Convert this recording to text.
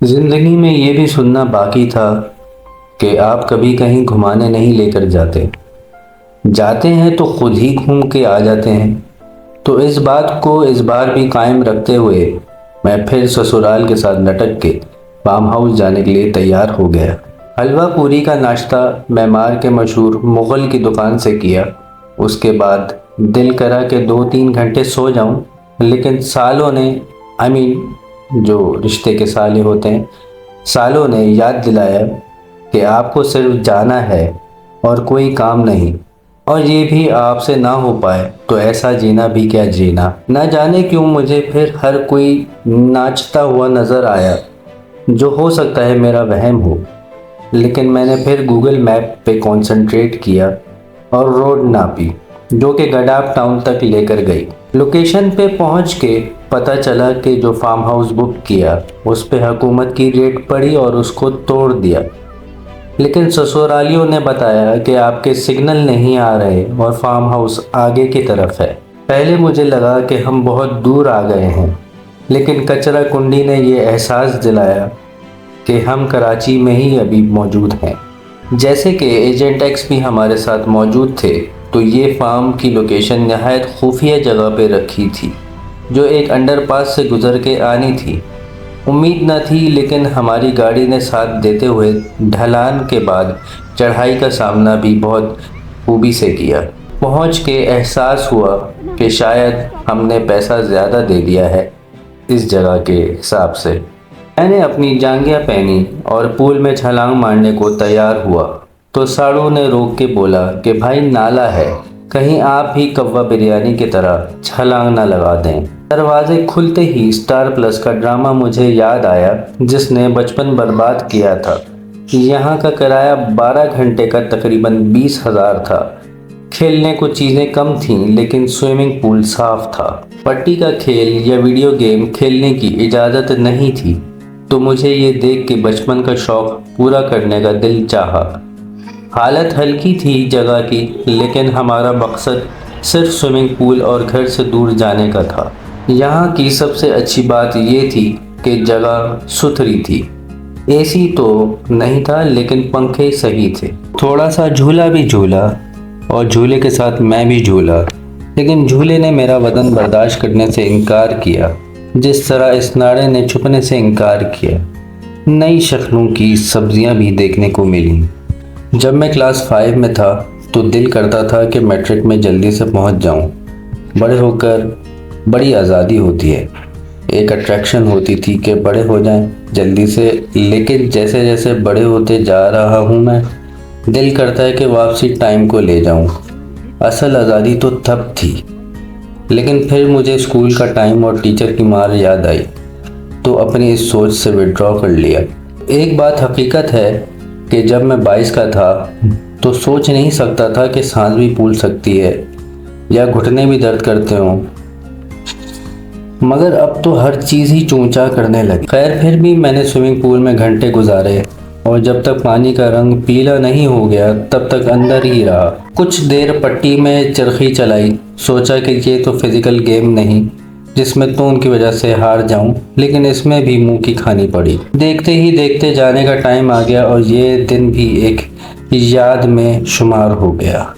ज़िंदगी में ये भी सुनना बाकी था कि आप कभी कहीं घुमाने नहीं लेकर जाते, जाते हैं तो खुद ही घूम के आ जाते हैं। तो इस बात को इस बार भी कायम रखते हुए मैं फिर ससुराल के साथ लटक के फार्म हाउस जाने के लिए तैयार हो गया। हलवा पूरी का नाश्ता मैमार के मशहूर मुग़ल की दुकान से किया। उसके बाद दिल करा कि 2-3 घंटे सो जाऊं, लेकिन सालों ने जो रिश्ते के साले होते हैं, सालों ने याद दिलाया कि आपको सिर्फ जाना है और कोई काम नहीं, और ये भी आपसे ना हो पाए तो ऐसा जीना भी क्या जीना। ना जाने क्यों मुझे फिर हर कोई नाचता हुआ नज़र आया, जो हो सकता है मेरा वहम हो। लेकिन मैंने फिर गूगल मैप पे कंसंट्रेट किया और रोड नापी, जो कि गडाप टाउन तक लेकर गई। लोकेशन पे पहुंच के पता चला कि जो फार्म हाउस बुक किया उस पे हुकूमत की रेट पड़ी और उसको तोड़ दिया। लेकिन ससुरालियों ने बताया कि आपके सिग्नल नहीं आ रहे और फार्म हाउस आगे की तरफ है। पहले मुझे लगा कि हम बहुत दूर आ गए हैं, लेकिन कचरा कुंडी ने ये एहसास दिलाया कि हम कराची में ही अभी मौजूद हैं। जैसे कि एजेंट एक्स भी हमारे साथ मौजूद थे, तो ये फार्म की लोकेशन नहायत खुफिया जगह पे रखी थी, जो एक अंडरपास से गुजर के आनी थी। उम्मीद न थी, लेकिन हमारी गाड़ी ने साथ देते हुए ढलान के बाद चढ़ाई का सामना भी बहुत खूबी से किया। पहुंच के एहसास हुआ कि शायद हमने पैसा ज़्यादा दे दिया है इस जगह के हिसाब से। मैंने अपनी जांघिया पहनी और पूल में छलांग मारने को तैयार हुआ, तो साड़ू ने रोक के बोला कि भाई नाला है, कहीं आप भी कव्वा बिरयानी की तरह छलांग ना लगा दें। दरवाजे खुलते ही स्टार प्लस का ड्रामा मुझे याद आया, जिसने बचपन बर्बाद किया था। यहाँ का किराया 12 घंटे का तकरीबन 20,000 था। खेलने को चीज़ें कम थीं, लेकिन स्विमिंग पूल साफ था। पट्टी का खेल या वीडियो गेम खेलने की इजाज़त नहीं थी, तो मुझे ये देख के बचपन का शौक़ पूरा करने का दिल चाहा। हालत हल्की थी जगह की, लेकिन हमारा मकसद सिर्फ स्विमिंग पूल और घर से दूर जाने का था। यहाँ की सबसे अच्छी बात ये थी कि जगह सुथरी थी। एसी तो नहीं था, लेकिन पंखे सही थे। थोड़ा सा झूला भी झूला और झूले के साथ मैं भी झूला, लेकिन झूले ने मेरा वजन बर्दाश्त करने से इनकार किया, जिस तरह इस नारे ने छुपने से इनकार किया। नई शक्लों की सब्जियां भी देखने को मिली। जब मैं क्लास 5 में था तो दिल करता था कि मैट्रिक में जल्दी से पहुंच जाऊं। बड़े होकर बड़ी आज़ादी होती है, एक अट्रैक्शन होती थी कि बड़े हो जाएं जल्दी से, लेकिन जैसे जैसे बड़े होते जा रहा हूं मैं, दिल करता है कि वापसी टाइम को ले जाऊं। असल आज़ादी तो तब थी, लेकिन फिर मुझे स्कूल का टाइम और टीचर की मार याद आई, तो अपनी इस सोच से विड्रॉ कर लिया। एक बात हकीकत है कि जब मैं 22 का था तो सोच नहीं सकता था कि सांस भी फूल सकती है या घुटने भी दर्द करते हों, मगर अब तो हर चीज़ ही चूंचा करने लगी। खैर, फिर भी मैंने स्विमिंग पूल में घंटे गुजारे, और जब तक पानी का रंग पीला नहीं हो गया तब तक अंदर ही रहा। कुछ देर पट्टी में चरखी चलाई, सोचा कि ये तो फिज़िकल गेम नहीं जिसमें तून की वजह से हार जाऊं, लेकिन इसमें भी मुंह की खानी पड़ी। देखते ही देखते जाने का टाइम आ गया और ये दिन भी एक याद में शुमार हो गया।